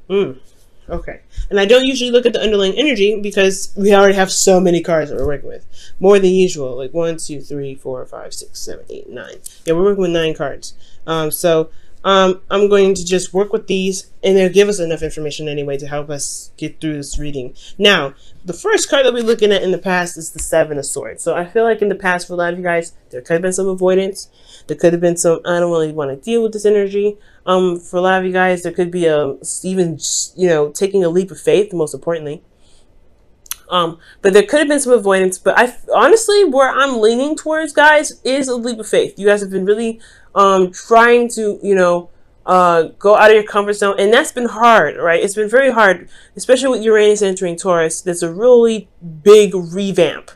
Mm. Okay. And I don't usually look at the underlying energy because we already have so many cards that we're working with. More than usual. Like 1, 2, 3, 4, 5, 6, 7, 8, 9. Yeah, we're working with 9 cards. I'm going to just work with these, and they'll give us enough information anyway to help us get through this reading. Now, the first card that we're looking at in the past is the Seven of Swords. So I feel like in the past, for a lot of you guys, there could have been some avoidance. There could have been some, I don't really want to deal with this energy. For a lot of you guys, there could be even, taking a leap of faith, most importantly. But there could have been some avoidance. But honestly, where I'm leaning towards, guys, is a leap of faith. You guys have been really trying to, go out of your comfort zone, and that's been hard, right? It's been very hard, especially with Uranus entering Taurus. There's a really big revamp,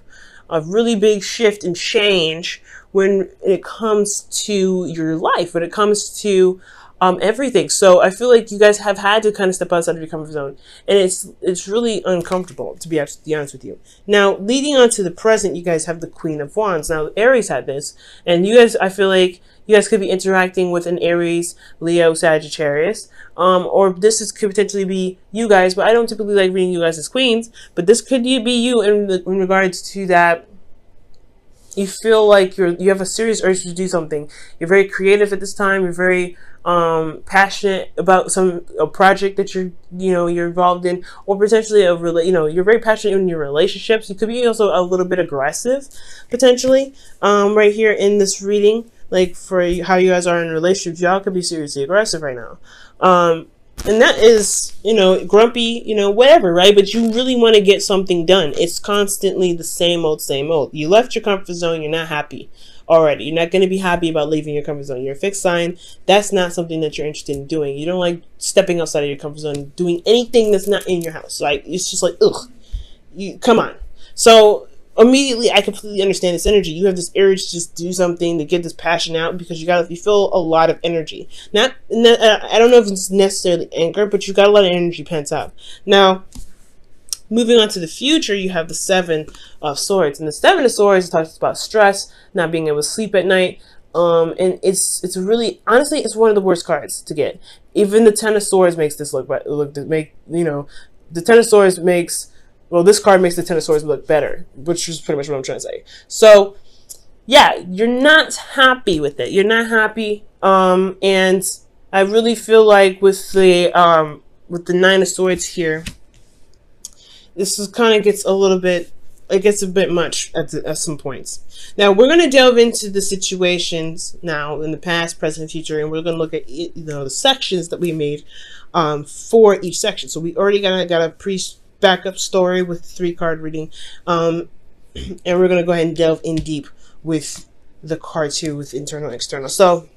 a really big shift and change when it comes to your life, when it comes to everything. So I feel like you guys have had to kind of step outside of your comfort zone, and it's really uncomfortable, to be honest with you. Now, leading on to the present, you guys have the Queen of Wands. Now, Aries had this, and you guys, I feel like you guys could be interacting with an Aries, Leo, Sagittarius, or could potentially be you guys, but I don't typically like reading you guys as queens, but this could be you in regards to that. You feel like you have a serious urge to do something. You're very creative at this time. You're very passionate about a project that you're involved in, or potentially you're very passionate in your relationships. You could be also a little bit aggressive, potentially, right here in this reading. Like for how you guys are in relationships, y'all could be seriously aggressive right now. And that is, grumpy, whatever, right? But you really want to get something done. It's constantly the same old, same old. You left your comfort zone. You're not happy already. You're not going to be happy about leaving your comfort zone. You're a fixed sign. That's not something that you're interested in doing. You don't like stepping outside of your comfort zone, doing anything that's not in your house. Like, it's just like, ugh, come on. So immediately, I completely understand this energy. You have this urge to just do something, to get this passion out, because you feel a lot of energy. I don't know if it's necessarily anger, but you got a lot of energy pent up. Now, moving on to the future, you have the Seven of Swords, and the Seven of Swords talks about stress, not being able to sleep at night. And it's really, honestly, it's one of the worst cards to get. Even the Ten of Swords makes this the Ten of Swords makes. Well, this card makes the Ten of Swords look better, which is pretty much what I'm trying to say. So, yeah, you're not happy with it. You're not happy. And I really feel like with the Nine of Swords here, this is kind of gets a bit much at some points. Now, we're going to delve into the situations now in the past, present, and future, and we're going to look at the sections that we made for each section. So we already got a backup story with 3-card reading, and we're going to go ahead and delve in deep with the cards here with internal and external. So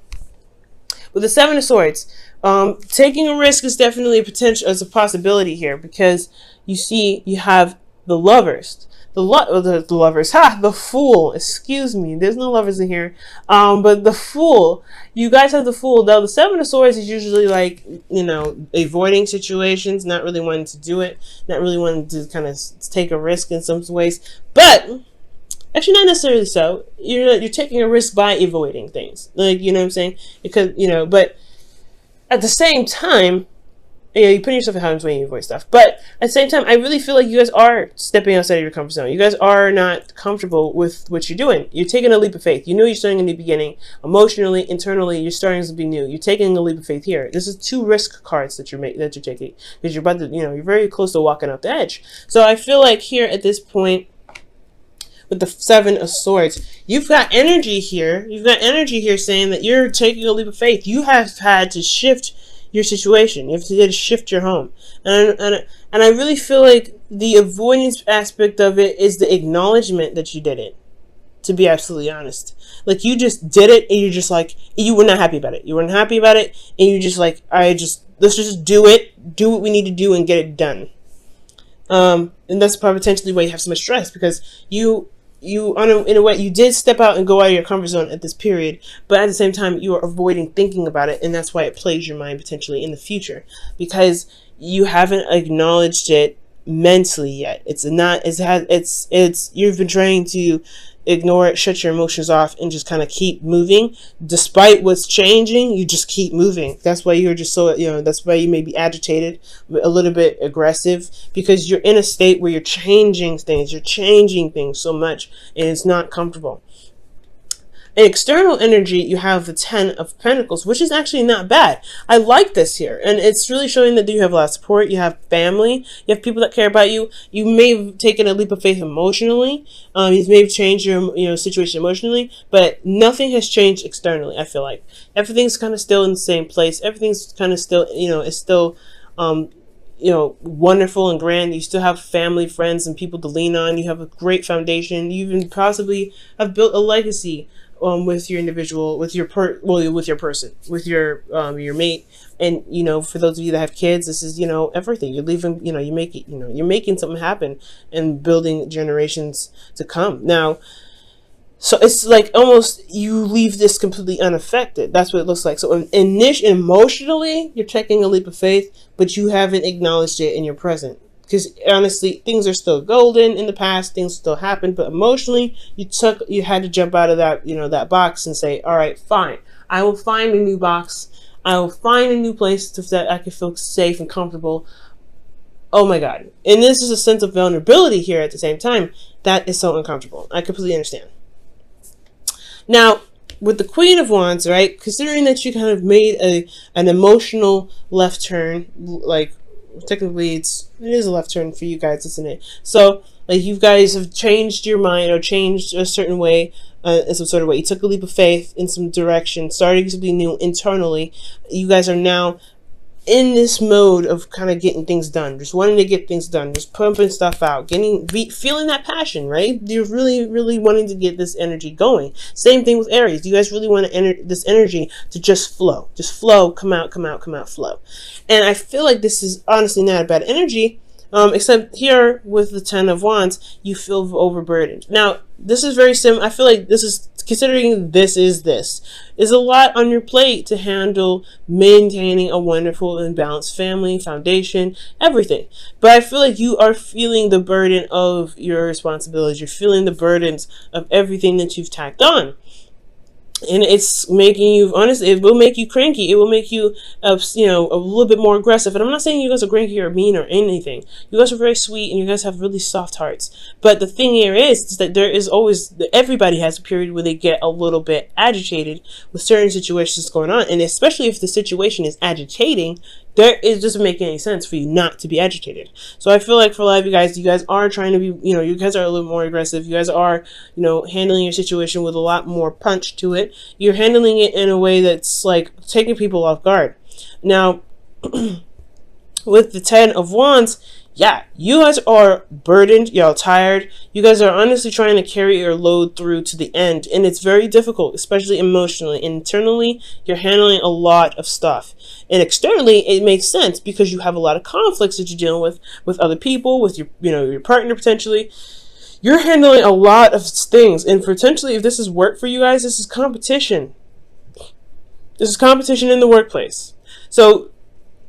with the Seven of Swords, taking a risk is definitely a possibility here, because you have the Lovers, the Lovers, the Fool, excuse me, there's no Lovers in here, but the Fool, you guys have the Fool. Now, the Seven of Swords is usually like, avoiding situations, not really wanting to do it, not really wanting to kind of take a risk in some ways, but actually not necessarily so. You're taking a risk by avoiding things, like, you know what I'm saying? Because, but at the same time, you're putting yourself in harm's way when you avoid stuff. But at the same time, I really feel like you guys are stepping outside of your comfort zone. You guys are not comfortable with what you're doing. You're taking a leap of faith. You know you're starting a new beginning. Emotionally, internally, you're starting something new. You're taking a leap of faith here. This is 2 risk cards that you're taking, because you're about to, you're very close to walking off the edge. So I feel like here at this point, with the Seven of Swords, you've got energy here. You've got energy here saying that you're taking a leap of faith. You have had to shift your situation. You have to shift your home, and I really feel like the avoidance aspect of it is the acknowledgement that you did it. To be absolutely honest, like, you just did it, and you're just like, you were not happy about it. You weren't happy about it, and you're just like, let's just do what we need to do and get it done. And that's probably potentially why you have so much stress, because in a way, you did step out and go out of your comfort zone at this period, but at the same time, you are avoiding thinking about it, and that's why it plays your mind potentially in the future, because you haven't acknowledged it mentally yet. You've been trying to ignore it, shut your emotions off, and just kind of keep moving. Despite what's changing, you just keep moving. That's why you're just so, that's why you may be agitated, a little bit aggressive, because you're in a state where you're changing things. You're changing things so much, and it's not comfortable. In external energy, you have the 10 of Pentacles, which is actually not bad. I like this here. And it's really showing that you have a lot of support. You have family. You have people that care about you. You may have taken a leap of faith emotionally. You may have changed your situation emotionally. But nothing has changed externally, I feel like. Everything's kind of still in the same place. Everything's kind of still, is still wonderful and grand. You still have family, friends, and people to lean on. You have a great foundation. You even possibly have built a legacy with your individual, with your person, with your mate. And for those of you that have kids, this is everything. You're leaving, you make it, you're making something happen and building generations to come. Now, so it's like almost you leave this completely unaffected. That's what it looks like. So emotionally, you're taking a leap of faith, but you haven't acknowledged it in your present. Because honestly, things are still golden in the past. Things still happen, but emotionally, you had to jump out of that, that box and say, all right, fine. I will find a new box. I will find a new place that I can feel safe and comfortable. Oh my God. And this is a sense of vulnerability here at the same time. That is so uncomfortable. I completely understand. Now, with the Queen of Wands, right? Considering that you kind of made an emotional left turn, like, technically it is a left turn for you guys, isn't it? So like you guys have changed your mind or changed a certain way, in some sort of way. You took a leap of faith in some direction, starting something new internally. You guys are now in this mode of kind of getting things done, just wanting to get things done, just pumping stuff out, feeling that passion, right? You're really, really wanting to get this energy going. Same thing with Aries. You guys really want this energy to just flow, come out, flow. And I feel like this is honestly not a bad energy, except here with the 10 of Wands, you feel overburdened. Now, this is very similar. I feel like this is, considering this is a lot on your plate to handle, maintaining a wonderful and balanced family, foundation, everything. But I feel like you are feeling the burden of your responsibilities. You're feeling the burdens of everything that you've tacked on. And it's making you, honestly, it will make you cranky. It will make you, a little bit more aggressive. And I'm not saying you guys are cranky or mean or anything. You guys are very sweet and you guys have really soft hearts. But the thing here is that there is always, everybody has a period where they get a little bit agitated with certain situations going on. And especially if the situation is agitating, it doesn't make any sense for you not to be agitated. So I feel like for a lot of you guys are trying to be, you guys are a little more aggressive. You guys are, handling your situation with a lot more punch to it. You're handling it in a way that's like taking people off guard. Now, with the 10 of Wands, yeah, you guys are burdened, y'all tired. You guys are honestly trying to carry your load through to the end, and it's very difficult, especially emotionally. Internally, you're handling a lot of stuff. And externally, it makes sense because you have a lot of conflicts that you're dealing with other people, with your, your partner potentially. You're handling a lot of things, and potentially, if this is work for you guys, this is competition. This is competition in the workplace. So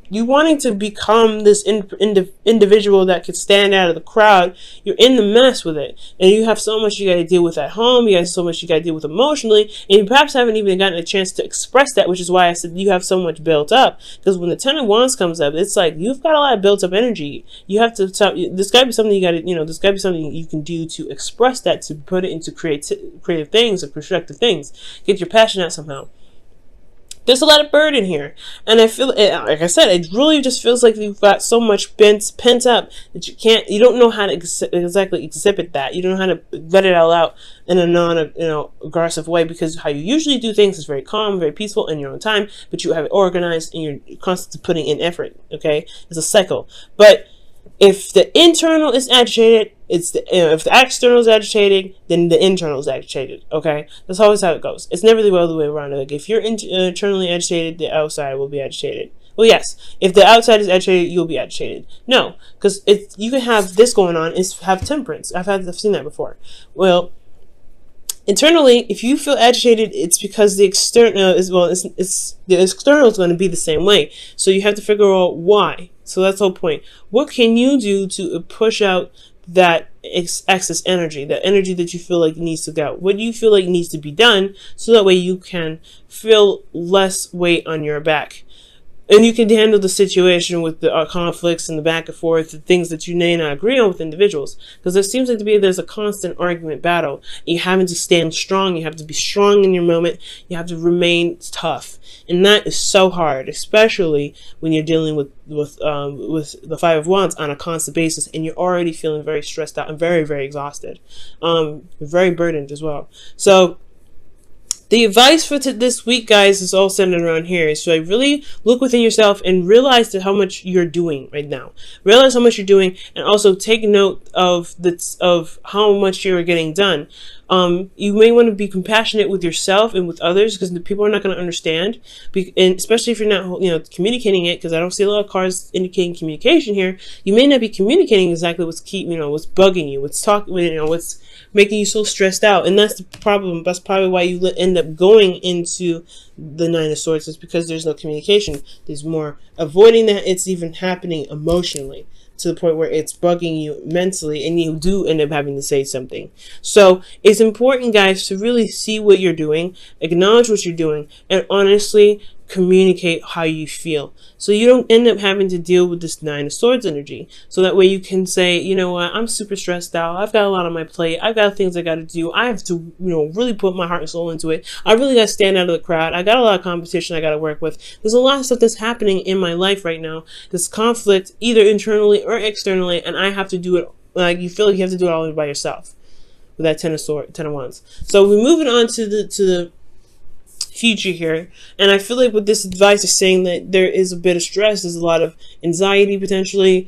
you wanting to become this individual that could stand out of the crowd, you're in the mess with it. And you have so much you got to deal with at home. You got so much you got to deal with emotionally. And you perhaps haven't even gotten a chance to express that, which is why I said you have so much built up. Because when the 10 of Wands comes up, it's like you've got a lot of built up energy. You have to tell, there's got to be something you got to, there's got to be something you can do to express that, to put it into creative things or constructive things. Get your passion out somehow. There's a lot of burden here. And I feel, like I said, it really just feels like you've got so much pent up that you don't know how to exactly exhibit that. You don't know how to let it all out in a aggressive way, because how you usually do things is very calm, very peaceful in your own time, but you have it organized and you're constantly putting in effort, okay? It's a cycle. But if the internal is agitated, if the external is agitated, then the internal is agitated. Okay, that's always how it goes. It's never the other way around. Like if you're internally agitated, the outside will be agitated. Well, yes, if the outside is agitated, you'll be agitated. No, because you can have this going on and have temperance. I've seen that before. Well, internally, if you feel agitated, it's because the external is the external is going to be the same way. So you have to figure out why. So that's the whole point. What can you do to push out that excess energy, that energy that you feel like needs to go, what you feel like needs to be done, so that way you can feel less weight on your back. And you can handle the situation with the conflicts and the back and forth, the things that you may not agree on with individuals. Because there seems like there's a constant argument battle. You having to stand strong. You have to be strong in your moment. You have to remain tough. And that is so hard, especially when you're dealing with the Five of Wands on a constant basis, and you're already feeling very stressed out and very, very exhausted. Very burdened as well. So the advice for this week, guys, is all centered around here. So really look within yourself and realize how much you're doing right now. Realize how much you're doing, and also take note of how much you're getting done. You may want to be compassionate with yourself and with others, because the people are not going to understand, and especially if you're not, communicating it. Because I don't see a lot of cards indicating communication here. You may not be communicating exactly what's what's bugging you, what's making you so stressed out, and that's the problem. That's probably why you end up going into the Nine of Swords, is because there's no communication. There's more avoiding that it's even happening emotionally, to the point where it's bugging you mentally, and you do end up having to say something. So it's important, guys, to really see what you're doing, acknowledge what you're doing, and honestly communicate how you feel, so you don't end up having to deal with this Nine of Swords energy. So that way you can say, you know what, I'm super stressed out. I've got a lot on my plate. I've got things I got to do. I have to, really put my heart and soul into it. I really got to stand out of the crowd. I got a lot of competition I got to work with. There's a lot of stuff that's happening in my life right now. This conflict, either internally or externally, and I have to do it. Like, you feel like you have to do it all by yourself with that Ten of Wands. So we're moving on to the future here, and I feel like with this advice is saying that there is a bit of stress, there's a lot of anxiety, potentially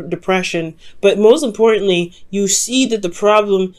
depression, but most importantly, you see that the problem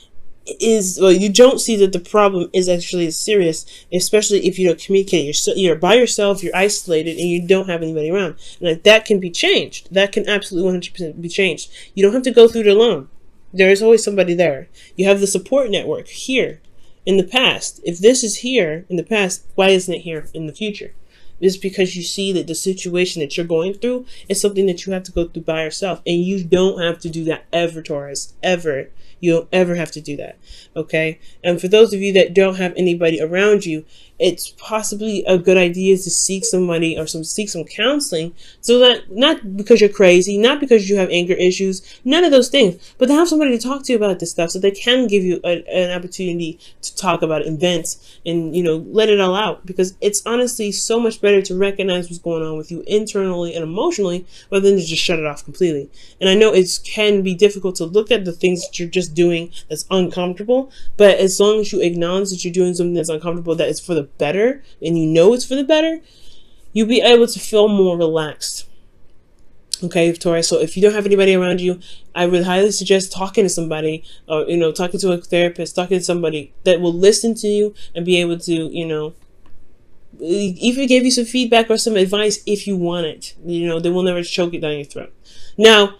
is, well, you don't see that the problem is actually serious, especially if you don't communicate. You're by yourself, you're isolated, and you don't have anybody around. And that can be changed. That can absolutely 100% be changed. You don't have to go through it alone. There is always somebody there. You have the support network here. In the past, if this is here in the past, why isn't it here in the future? It's because you see that the situation that you're going through is something that you have to go through by yourself, and you don't have to do that ever, Taurus, ever. You don't ever have to do that, okay? And for those of you that don't have anybody around you, it's possibly a good idea to seek somebody or seek some counseling, so that, not because you're crazy, not because you have anger issues, none of those things, but to have somebody to talk to about this stuff, so they can give you an opportunity to talk about it and vent and, let it all out. Because it's honestly so much better to recognize what's going on with you internally and emotionally, rather than to just shut it off completely. And I know it can be difficult to look at the things that you're just doing that's uncomfortable, but as long as you acknowledge that you're doing something that's uncomfortable, that is for the better, and it's for the better, you'll be able to feel more relaxed. Okay, Taurus, so if you don't have anybody around you, I would highly suggest talking to somebody, or, talking to a therapist, talking to somebody that will listen to you and be able to, even give you some feedback or some advice if you want it. They will never choke it down your throat. Now,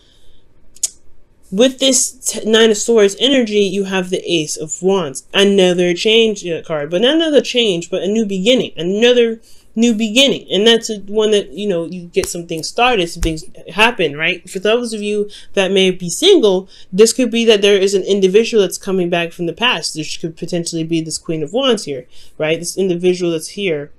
with this Nine of Swords energy, you have the Ace of Wands. Another change card, but not another change, but a new beginning. Another new beginning. And that's one that, you get some things started, some things happen, right? For those of you that may be single, this could be that there is an individual that's coming back from the past. This could potentially be this Queen of Wands here, right? This individual that's here.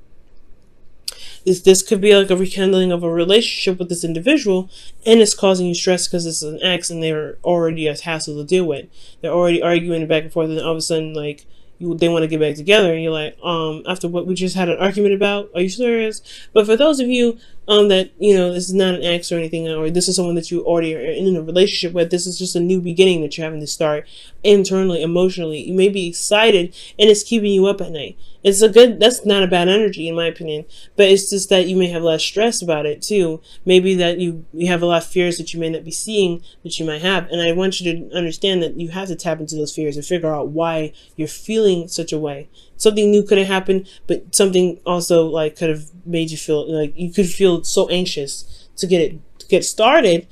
This could be like a rekindling of a relationship with this individual, and it's causing you stress because it's an ex and they're already a hassle to deal with. They're already arguing back and forth, and all of a sudden, like, they want to get back together, and you're like, after what we just had an argument about, are you serious? But for those of you that, this is not an ex or anything, or this is someone that you already are in a relationship with, this is just a new beginning that you're having to start internally, emotionally. You may be excited, and it's keeping you up at night. That's not a bad energy in my opinion, but it's just that you may have less stress about it too. Maybe that you have a lot of fears that you may not be seeing that you might have. And I want you to understand that you have to tap into those fears and figure out why you're feeling such a way. Something new could have happened, but something also could have made you feel like you could feel so anxious to get started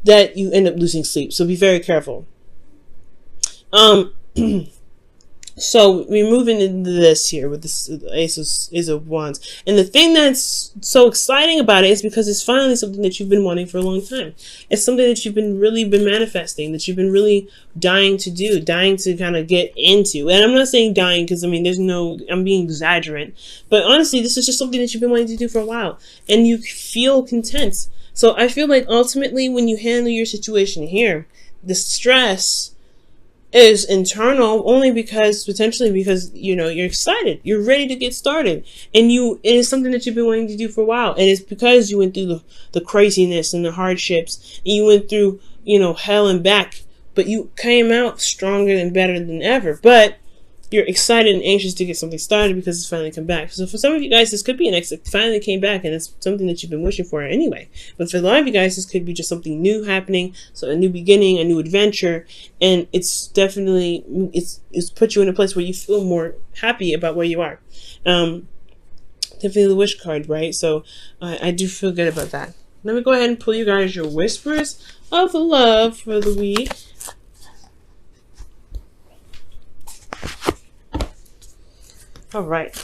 that you end up losing sleep. So be very careful. So we're moving into this here with this Ace of Wands, and the thing that's so exciting about it is because it's finally something that you've been wanting for a long time. It's something that you've been manifesting, that you've been really dying to do, dying to kind of get into. And I'm not saying dying because I mean I'm being exaggerate, but honestly, this is just something that you've been wanting to do for a while, and you feel content. So I feel like ultimately, when you handle your situation here, the stress is internal only potentially because you're excited, you're ready to get started, and it is something that you've been wanting to do for a while, and it's because you went through the craziness and the hardships, and you went through hell and back, but you came out stronger and better than ever. But you're excited and anxious to get something started because it's finally come back. So for some of you guys, this could be an exit. It finally came back, and it's something that you've been wishing for anyway. But for a lot of you guys, this could be just something new happening, so a new beginning, a new adventure, and it's definitely it's put you in a place where you feel more happy about where you are. Definitely the wish card, right? So I do feel good about that. Let me go ahead and pull you guys your whispers of love for the week. All right.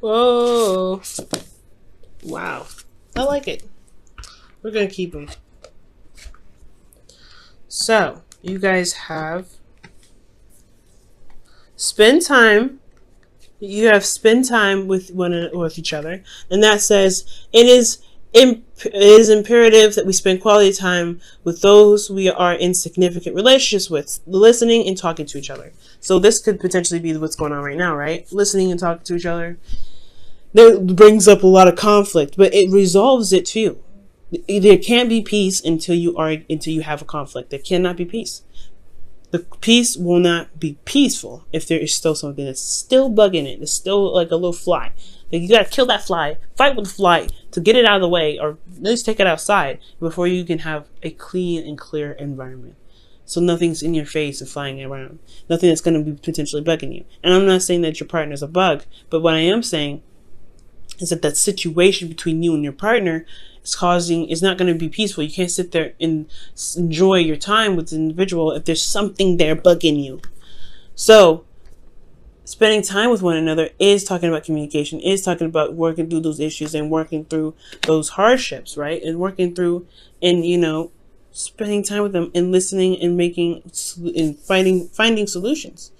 Whoa. Wow. I like it. We're going to keep them. So, you guys have spend time. You have spend time with with each other. And that says it is imperative that we spend quality time with those we are in significant relationships with, listening and talking to each other. So this could potentially be what's going on right now, right? Listening and talking to each other. That brings up a lot of conflict, but it resolves it too. There can't be peace until you have a conflict. There cannot be peace. The peace will not be peaceful if there is still something that's still bugging it. It's still like a little fly. Like you gotta kill that fly, fight with the fly to get it out of the way, or at least take it outside before you can have a clean and clear environment. So nothing's in your face and flying around. Nothing that's going to be potentially bugging you. And I'm not saying that your partner's a bug, but what I am saying is that situation between you and your partner is not going to be peaceful. You can't sit there and enjoy your time with the individual if there's something there bugging you. So spending time with one another is talking about communication, is talking about working through those issues and working through those hardships, right? And working through and, spending time with them and listening and finding solutions.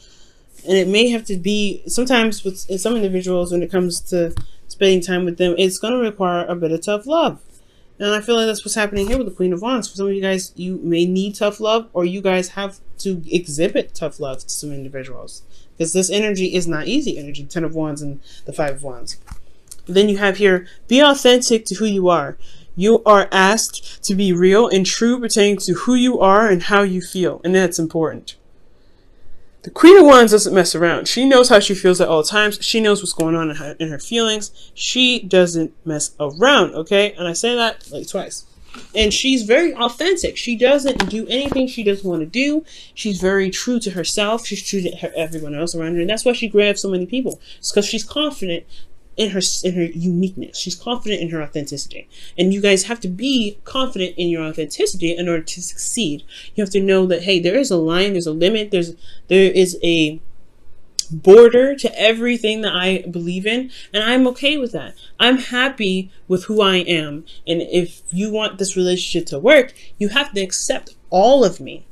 And it may have to be, sometimes with some individuals, when it comes to spending time with them, it's going to require a bit of tough love. And I feel like that's what's happening here with the Queen of Wands. For some of you guys, you may need tough love, or you guys have to exhibit tough love to some individuals. Because this energy is not easy energy, 10 of Wands and the 5 of Wands. Then you have here, be authentic to who you are. You are asked to be real and true pertaining to who you are and how you feel. And that's important. The Queen of Wands doesn't mess around. She knows how she feels at all times. She knows what's going on in her feelings. She doesn't mess around, okay? And I say that like twice. And she's very authentic. She doesn't do anything she doesn't want to do. She's very true to herself. She's true to everyone else around her. And that's why she grabs so many people. It's because she's confident in her uniqueness. She's confident in her authenticity. And you guys have to be confident in your authenticity in order to succeed. You have to know that, hey, there is a line, there's a limit, there is a border to everything that I believe in, and I'm okay with that. I'm happy with who I am. And if you want this relationship to work, you have to accept all of me.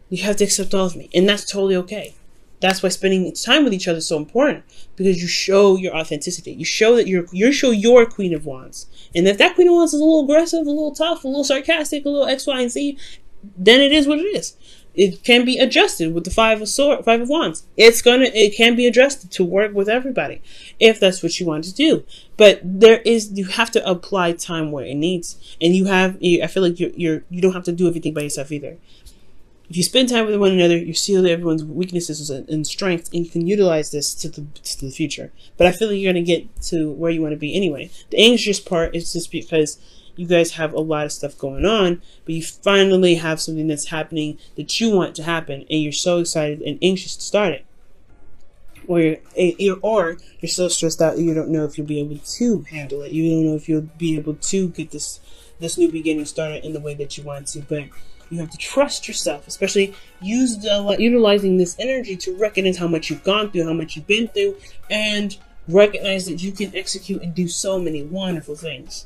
You have to accept all of me, and that's totally okay. That's why spending time with each other is so important, because you show your authenticity. You show that you show your Queen of Wands. And if that Queen of Wands is a little aggressive, a little tough, a little sarcastic, a little X, Y, and Z, then it is what it is. It can be adjusted with the 5 of Wands. It can be adjusted to work with everybody if that's what you want to do. But you have to apply time where it needs, and I feel like you don't have to do everything by yourself either. If you spend time with one another, you see everyone's weaknesses and strengths, and you can utilize this to the future. But I feel like you're going to get to where you want to be anyway. The anxious part is just because you guys have a lot of stuff going on, but you finally have something that's happening that you want to happen, and you're so excited and anxious to start it. or you're so stressed out you don't know if you'll be able to handle it. You don't know if you'll be able to get this new beginning started in the way that you want to. But you have to trust yourself, especially utilizing this energy to recognize how much you've gone through, how much you've been through, and recognize that you can execute and do so many wonderful things.